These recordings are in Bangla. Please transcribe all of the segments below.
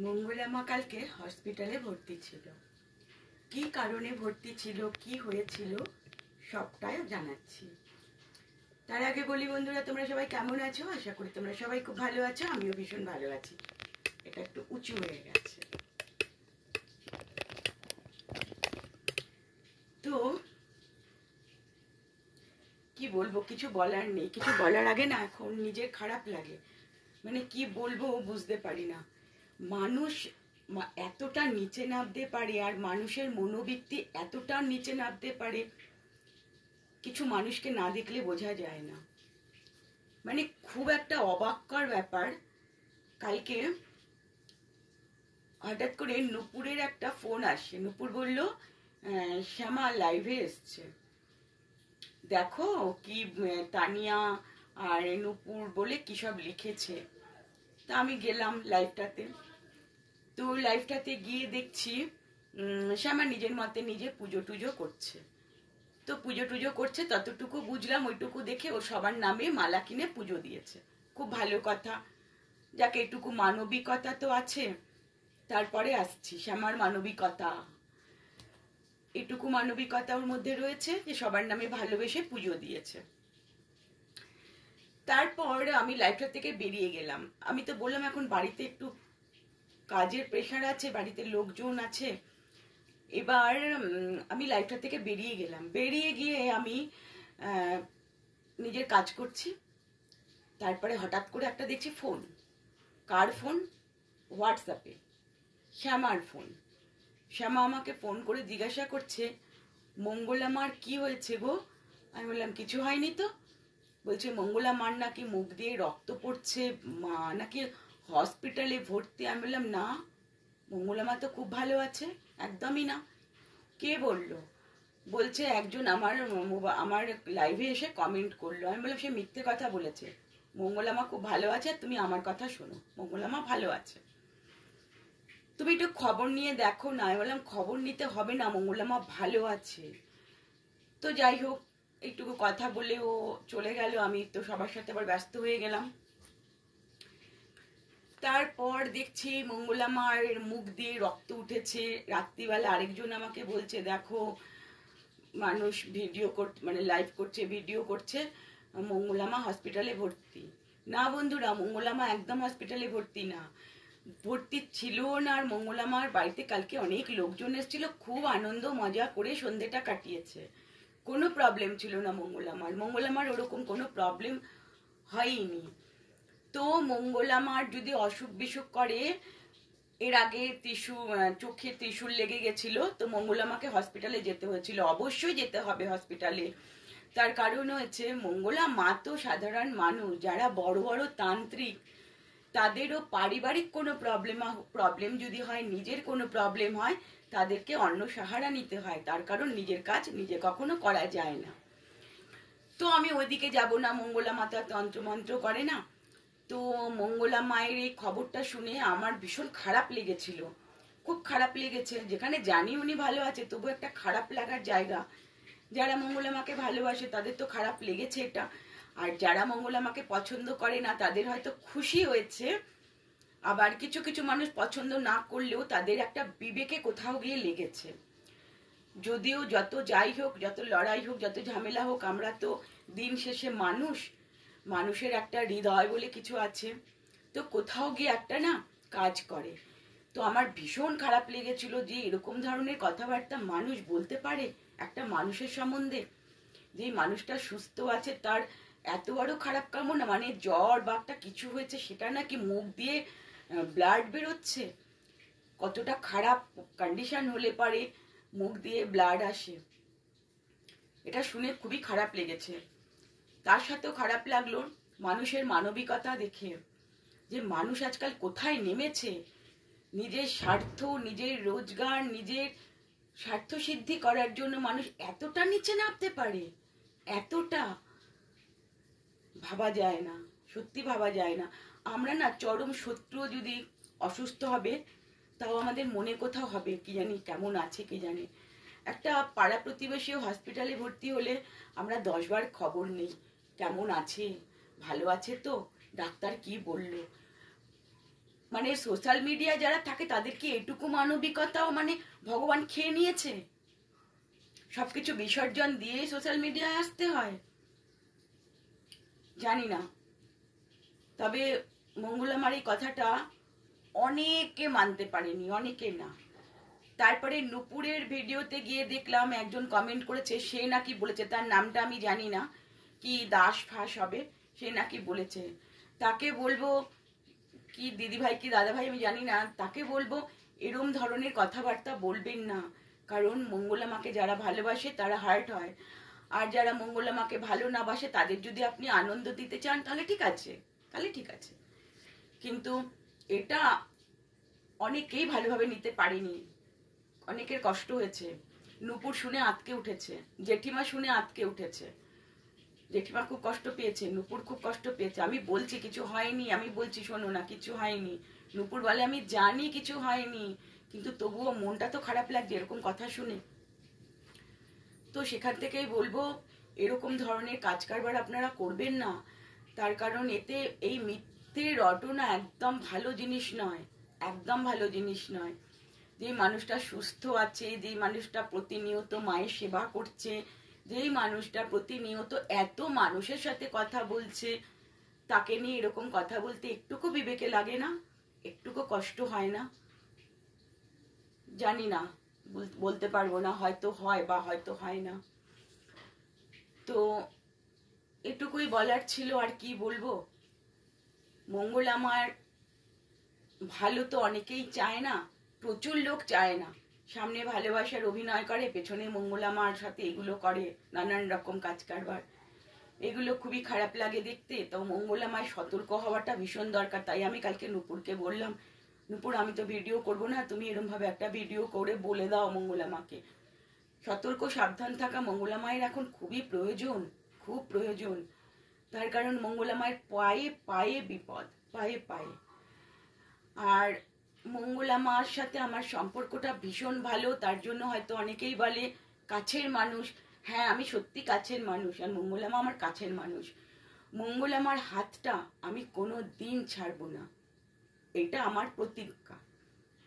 মঙ্গলামা কালকে হসপিটালে ভর্তি ছিল। কি কারণে ভর্তি ছিল, কি হয়েছিল সবটাই জানাচ্ছি। তার আগে বলি বন্ধুরা, তোমরা সবাই কেমন আছো? আশা করি তোমরা সবাই খুব ভালো আছো। আমিও ভীষণ ভালো আছি। এটা একটু উঁচু হয়ে গেছে। তো কি বলবো, কিছু বলার নেই। কিছু বলার আগে না এখন নিজের খারাপ লাগে, মানে কি বলবো বুঝতে পারি না। মানুষ এতটা নিচে নামতে পারে, আর মানুষের মনোবৃত্তি এতটা নিচে নামতে পারে, কিছু মানুষকে না দেখলে বোঝা যায় না। মানে খুব একটা অবাককর ব্যাপার। কালকে হঠাৎ করে নুপুরের একটা ফোন আসে। নুপুর বলল শ্যামা লাইভে এসছে, দেখো কি তানিয়া আর নুপুর বলে কি সব লিখেছে। তা আমি গেলাম লাইভটাতে। তো লাইভটাতে গিয়ে দেখছি শ্যামা নিজের মতে নিজে পুজো টুজো করছে। তো পুজো টুজো করছে ততটুকু বুঝলাম, ওইটুকু দেখে ও সবার নামে মালা কিনে পুজো দিয়েছে। খুব ভালো কথা, যাকে এটুকু মানবিকতা তো আছে। তারপরে আসছি শ্যামার মানবিকতা, এটুকু মানবিকতা ওর মধ্যে রয়েছে যে সবার নামে ভালোবেসে পুজো দিয়েছে। তারপর আমি লাইভটা থেকে বেরিয়ে গেলাম। আমি তো বললাম এখন বাড়িতে একটু কাজের প্রেশার আছে, বাড়িতে লোকজন আছে। এবার আমি লাইভটা থেকে বেরিয়ে গেলাম। বেরিয়ে গিয়ে আমি নিজের কাজ করছি। তারপরে হঠাৎ করে একটা দেখছি ফোন। কার ফোন? হোয়াটসঅ্যাপে শ্যামার ফোন। শ্যামা আমাকে ফোন করে জিজ্ঞাসা করছে, মঙ্গলামার কি হয়েছে গো? আমি বললাম কিছু হয়নি তো। বলছে মঙ্গলামার নাকি মুখ দিয়ে রক্ত পড়ছে, মা নাকি হসপিটালে ভর্তি। আমি বললাম না, মঙ্গলামা তো খুব ভালো আছে। একদমই না। কে বলল? বলছে একজন আমার লাইভে এসে কমেন্ট করলো। আমি বললাম সে মিথ্যে কথা বলেছে, মঙ্গলামা খুব ভালো আছে, তুমি আমার কথা শোনো, মঙ্গলামা ভালো আছে, তুমি একটু খবর নিয়ে দেখো না। আমি বললাম খবর নিতে হবে না, মঙ্গলামা ভালো আছে। তো যাই হোক, একটুকু কথা বলে ও চলে গেল। আমি তো সবার সাথে আবার ব্যস্ত হয়ে গেলাম। তারপর দেখছি মঙ্গলামার মুখ দিয়ে রক্ত উঠেছে। রাত্রিবেলা আরেকজন আমাকে বলছে দেখো মানুষ ভিডিও মানে লাইভ করছে, ভিডিও করছে, মঙ্গলামা হসপিটালে ভর্তি। না বন্ধুরা, মঙ্গলামা একদম হসপিটালে ভর্তি না, ভর্তি ছিল না। আর মঙ্গলামার বাড়িতে কালকে অনেক লোকজন এসেছিল, খুব আনন্দ মজা করে সন্ধ্যেটা কাটিয়েছে। কোনো প্রবলেম ছিল না মঙ্গলামার ওরকম কোনো প্রবলেম হয়নি। তো মঙ্গলামার যদি অসুখ বিসুখ করে, এর আগে চোখে ত্রিশূল লেগে গেছিল, তো মঙ্গলামাকে হসপিটালে যেতে হয়েছিল। অবশ্যই যেতে হবে হসপিটালে। তার কারণ হচ্ছে মঙ্গলামা তো সাধারণ মানুষ, যারা বড় বড় তান্ত্রিক তাদেরও পারিবারিক কোনো প্রবলেম যদি হয়, নিজের কোনো প্রবলেম হয়, তাদেরকে অন্য সাহারা নিতে হয়। তার কারণ নিজের কাজ নিজে কখনো করা যায় না। তো আমি ওইদিকে যাব না, মঙ্গলামা তো তন্ত্রমন্ত্র করে না। তো মঙ্গলা মায়ের এই খবরটা শুনে আমার ভীষণ খারাপ লেগেছিল, খুব খারাপ লেগেছে। যেখানে জানি উনি ভালো আছে, তবু একটা খারাপ লাগার জায়গা। যারা মঙ্গলামাকে ভালোবাসে তাদের তো খারাপ লেগেছে এটা। আর যারা মঙ্গলামাকে পছন্দ করে না তাদের হয়তো খুশি হয়েছে। আবার কিছু কিছু মানুষ পছন্দ না করলেও তাদের একটা বিবেকে কোথাও গিয়ে লেগেছে। যদিও যত যাই হোক, যত লড়াই হোক, যত ঝামেলা হোক, আমরা তো দিন শেষে মানুষের একটা হৃদয় বলে কিছু আছে, তো কোথাও গিয়ে একটা না কাজ করে। তো আমার ভীষণ খারাপ লেগেছিল যে এরকম ধরনের কথাবার্তা মানুষ বলতে পারে একটা মানুষের সম্বন্ধে। যে মানুষটা সুস্থ আছে তার এত বড় খারাপ কামনা, মানে জ্বর বা একটা কিছু হয়েছে সেটা নাকি মুখ দিয়ে ব্লাড বেরোচ্ছে। কতটা খারাপ কন্ডিশন হলে পারে মুখ দিয়ে ব্লাড আসে, এটা শুনে খুবই খারাপ লেগেছে। তার সাথেও খারাপ লাগলো মানুষের মানবিকতা দেখে, যে মানুষ আজকাল কোথায় নেমেছে। নিজের স্বার্থ, নিজের রোজগার, নিজের স্বার্থ সিদ্ধি করার জন্য মানুষ এতটা নিচে নামতে পারে, এতটা ভাবা যায় না, সত্যি ভাবা যায় না। আমরা না চরম শত্রু যদি অসুস্থ হবে, তাও আমাদের মনে কোথাও হবে কি জানি কেমন আছে কি জানি। একটা পাড়া প্রতিবেশীও হসপিটালে ভর্তি হলে আমরা 10 বার খবর নেই, কেমন আছে, ভালো আছে তো, ডাক্তার কি বলল। মানে সোশ্যাল মিডিয়ায় যারা থাকে তাদের কি এটুকু মানবিকতাও মানে ভগবান খেয়ে নিয়েছে? সবকিছু বিসর্জন দিয়েই সোশ্যাল মিডিয়ায় আসতে হয়? জানি না। তবে মঙ্গলামার এই কথাটা অনেকে মানতে পারেনি, অনেকে না। তারপরে নুপুরের ভিডিওতে গিয়ে দেখলাম একজন কমেন্ট করেছে, সে নাকি বলেছে, তার নামটা আমি জানি না, কি দাস ফাঁস হবে, সে নাকি বলেছে। তাকে বলবো, কি দিদিভাই কি দাদাভাই আমি জানি না, তাকে বলবো এরম ধরনের কথাবার্তা বলবেন না। কারণ মঙ্গলামাকে যারা ভালোবাসে তারা হার্ট হয়, আর যারা মঙ্গলামাকে ভালো না বাসে তাদের যদি আপনি আনন্দ দিতে চান তাহলে ঠিক আছে, তাহলে ঠিক আছে। কিন্তু এটা অনেকেই ভালোভাবে নিতে পারেনি, অনেকের কষ্ট হয়েছে। নুপুর শুনে আঁতকে উঠেছে, জেঠিমা শুনে আঁতকে উঠেছে, জেঠিমা খুব কষ্ট পেয়েছে, নুপুর খুব কষ্ট পেয়েছে। আমি বলছি কিছু হয়নি, আমি বলছি শোনো না কিছু হয়নি, নুপুর বলে আমি জানি কিছু হয়নি, কিন্তু তবুও মনটা তো খারাপ লাগছে এরকম কথা শুনে। তো সেখান থেকেই বলবো এরকম ধরনের কাজ কারবার আপনারা করবেন না। তার কারণ এতে এই মিথ্যে রটনা একদম ভালো জিনিস নয়, একদম ভালো জিনিস নয়। যে মানুষটা সুস্থ আছে, যে মানুষটা প্রতিনিয়ত মায়ের সেবা করছে, যেই মানুষটা প্রতিনিয়ত এত মানুষের সাথে কথা বলছে, তাকে নিয়ে এরকম কথা বলতে একটুকু বিবেকে লাগে না? একটুকু কষ্ট হয় না? জানি না, বলতে পারবো না, হয়তো হয় বা হয়তো হয় না। তো এটুকুই বলার ছিল, আর কি বলবো। মঙ্গলামার ভালো তো অনেকেই চায় না, প্রচুর লোক চায় না। সামনে ভালোবাসার অভিনয় করে, পেছনে মঙ্গলামার সাথে এগুলো করে, নানান রকম কাজ কারবার, এগুলো খুবই খারাপ লাগে দেখতে। তো মঙ্গলামায় সতর্ক হওয়াটা ভীষণ দরকার। তাই আমি কালকে নুপুরকে বললাম, নুপুর আমি তো ভিডিও করব না, তুমি এরম ভাবে একটা ভিডিও করে বলে দাও মঙ্গলামাকে। সতর্ক সাবধান থাকা মঙ্গলামায়ের এখন খুবই প্রয়োজন, খুব প্রয়োজন। তার কারণ মঙ্গলামায়ের পায়ে পায়ে বিপদ, পায়ে পায়ে। আর মঙ্গলামার সাথে আমার সম্পর্কটা ভীষণ ভালো, তার জন্য হয়তো অনেকেই বলে কাছের মানুষ। হ্যাঁ, আমি সত্যি কাছের মানুষ, আর মঙ্গলামা আমার কাছের মানুষ। মঙ্গলামার হাতটা আমি কোনো দিন ছাড়বো না, এটা আমার প্রতিজ্ঞা,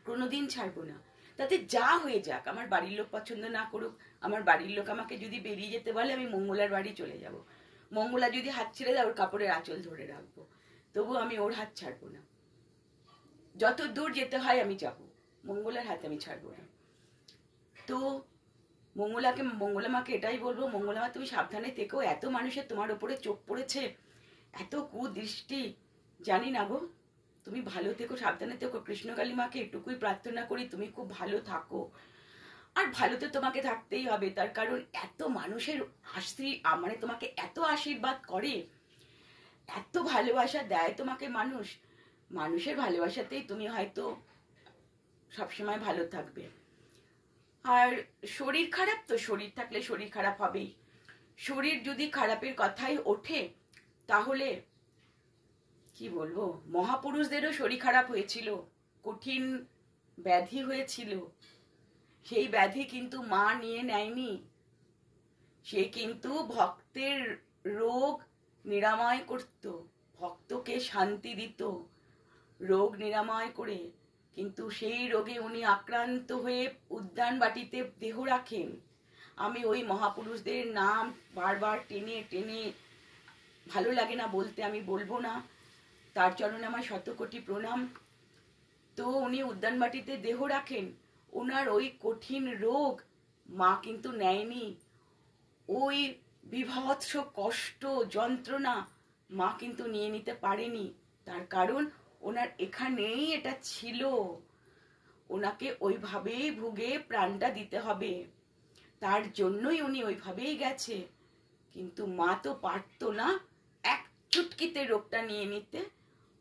কোনোদিন ছাড়বো না। তাতে যা হয়ে যাক, আমার বাড়ির লোক পছন্দ না করুক, আমার বাড়ির লোক আমাকে যদি বেরিয়ে যেতে বলে, আমি মঙ্গলার বাড়ি চলে যাব। মঙ্গলা যদি হাত ছেড়ে দেয়, ওর কাপড়ের আঁচল ধরে রাখবো, তবু আমি ওর হাত ছাড়বো না। যত দূর যেতে হয় আমি যাব, মঙ্গলার হাতে আমি ছাড়বো না। তো মঙ্গলামাকে এটাই বলবো, মঙ্গলামা তুমি সাবধানে থেকো, এত মানুষের তোমার উপরে চোখ পড়েছে, এত কুদৃষ্টি, জানি না গো, তুমি ভালো থেকো, সাবধানে থেকো। কৃষ্ণকালী মাকে এটুকুই প্রার্থনা করি তুমি খুব ভালো থাকো। আর ভালো তো তোমাকে থাকতেই হবে, তার কারণ এত মানুষের মানে তোমাকে এত আশীর্বাদ করে, এত ভালোবাসা দেয় তোমাকে মানুষ, মানুষের ভালোবাসাতেই তুমি হয়তো সবসময় ভালো থাকবে। আর শরীর খারাপ, তো শরীর থাকলে শরীর খারাপ হবেই। শরীর যদি খারাপের কথাই ওঠে, তাহলে কি বলবো, মহাপুরুষদেরও শরীর খারাপ হয়েছিল, কঠিন ব্যাধি হয়েছিল, সেই ব্যাধি কিন্তু মা নিয়ে নেয়নি। সে কিন্তু ভক্তের রোগ নিরাময় করত, ভক্তকে শান্তি দিত রোগ নিরাময় করে। কিন্তু সেই রোগে উনি আক্রান্ত হয়ে উদ্যান বাটিতে দেহ রাখেন। আমি ওই মহাপুরুষদের নাম বারবার টেনে টেনে, ভালো লাগে না বলতে, আমি বলবো না, তার চরণে আমার শতকোটি প্রণাম। তো উনি উদ্যান বাটিতে দেহ রাখেন, ওনার ওই কঠিন রোগ মা কিন্তু নেয়নি। ওই বিভৎস কষ্ট যন্ত্রণা মা কিন্তু নিয়ে নিতে পারেনি, তার কারণ ওনার এখানেই এটা ছিল, ওনাকে ওইভাবেই ভুগে প্রাণটা দিতে হবে, তার জন্যই উনি ওইভাবেই গেছে। কিন্তু মা তো পারতো না এক চুটকিতে রোগটা নিয়ে নিতে,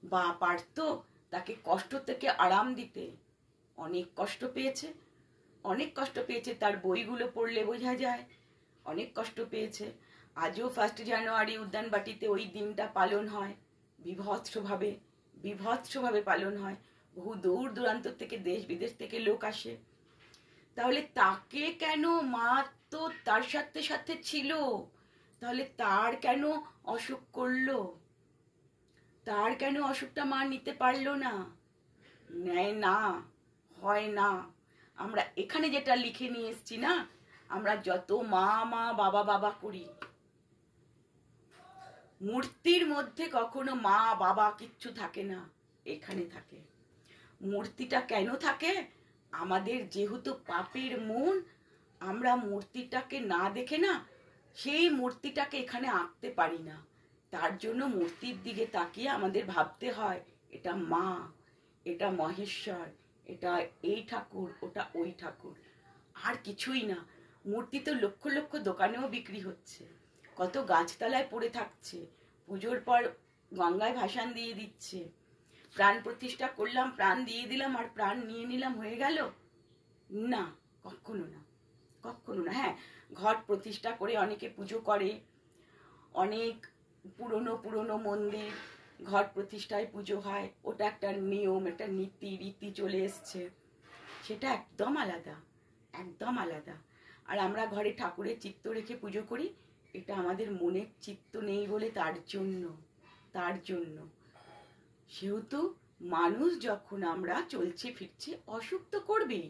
বা পারতো তাকে কষ্ট থেকে আরাম দিতে। অনেক কষ্ট পেয়েছে, অনেক কষ্ট পেয়েছে, তার বইগুলো পড়লে বোঝা যায় অনেক কষ্ট পেয়েছে। আজও 1 জানুয়ারি উদ্যানবাটিতে ওই দিনটা পালন হয়, বিভৎসভাবে, বিভৎসভাবে পালন হয়। বহু দূর দূরান্ত থেকে, দেশ বিদেশ থেকে লোক আসে। তাহলে তাকে কেন, মা তো তার সাথে সাথে ছিল, তাহলে তার কেন অসুখ করলো, তার কেন অসুখটা মা নিতে পারলো না? নেয় না, হয় না। আমরা এখানে যেটা লিখে নিয়ে এসছি না, আমরা যত মা মা বাবা বাবা করি, মূর্তির মধ্যে কখনো মা বাবা কিচ্ছু থাকে না, এখানে থাকে। মূর্তিটা কেন থাকে? আমাদের যেহেতু পাপের মন, আমরা মূর্তিটাকে না দেখে না সেই মূর্তিটাকে এখানে আঁকতে পারি না। তার জন্য মূর্তির দিকে তাকিয়ে আমাদের ভাবতে হয় এটা মা, এটা মহেশ্বর, এটা এই ঠাকুর, ওটা ওই ঠাকুর, আর কিছুই না। মূর্তি তো লক্ষ লক্ষ দোকানেও বিক্রি হচ্ছে, কত গাছতলায় পড়ে থাকছে, পুজোর পর গঙ্গায় ভাসান দিয়ে দিচ্ছে। প্রাণ প্রতিষ্ঠা করলাম, প্রাণ দিয়ে দিলাম আর প্রাণ নিয়ে নিলাম, হয়ে গেল? না, কখনো না, কখনো না। হ্যাঁ, ঘট প্রতিষ্ঠা করে অনেকে পুজো করে, অনেক পুরনো পুরনো মন্দির ঘট প্রতিষ্ঠায় পুজো হয়, ওটা একটা নিয়ম, একটা নীতি রীতি চলে এসছে, সেটা একদম আলাদা, একদম আলাদা। আর আমরা ঘরে ঠাকুরের চিত্ত রেখে পুজো করি, এটা আমাদের মনের চিত্ত নেই বলে, তার জন্য সেহেতু মানুষ যখন আমরা চলছে ফিরছে, অসুখ তো করবেই,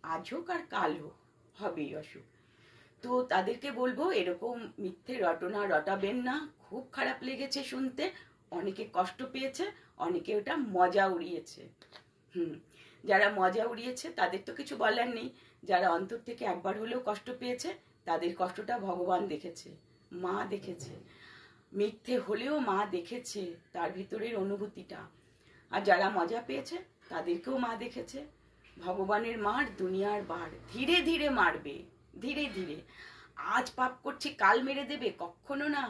আজ হোক আর কাল হোক, হবেই অসুখ। তো তাদেরকে বলবো এরকম মিথ্যে রটনা রটাবেন না। খুব খারাপ লেগেছে শুনতে, অনেকে কষ্ট পেয়েছে, অনেকে ওটা মজা উড়িয়েছে। যারা মজা উড়িয়েছে তাদের তো কিছু বলার নেই, যারা অন্তর থেকে একবার হলেও কষ্ট পেয়েছে তাদের কষ্টটা ভগবান দেখেছে, মা দেখেছে, মিথ্যে হলেও মা দেখেছে তার ভিতরের অনুভূতিটা। আর যারা মজা পেয়েছে তাদেরকেও মা দেখেছে। ভগবানের মার দুনিয়ার বার, ধীরে ধীরে মারবে, ধীরে ধীরে। আজ পাপ করছি কাল মেরে দেবে, কখনো না,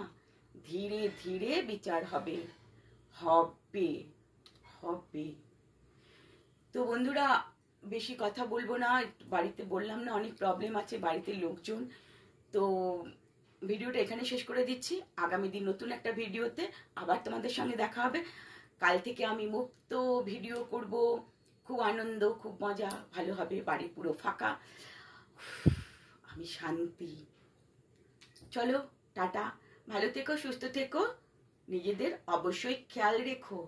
ধীরে ধীরে বিচার হবে, হবে, হবে। তো বন্ধুরা, বেশি কথা বলবো না, বাড়িতে বললাম না অনেক প্রবলেম আছে, বাড়িতে লোকজন। তো ভিডিওটা এখানে শেষ করে দিচ্ছি, আগামী দিন নতুন একটা ভিডিওতে আবার তোমাদের সঙ্গে দেখা হবে। কাল থেকে আমি মুক্ত ভিডিও করব, খুব আনন্দ, খুব মজা, ভালো হবে, বাড়ি পুরো ফাঁকা, আমি শান্তি। চলো টাটা, ভালো থেকো, সুস্থ থেকো, নিজেদের অবশ্যই খেয়াল রেখো।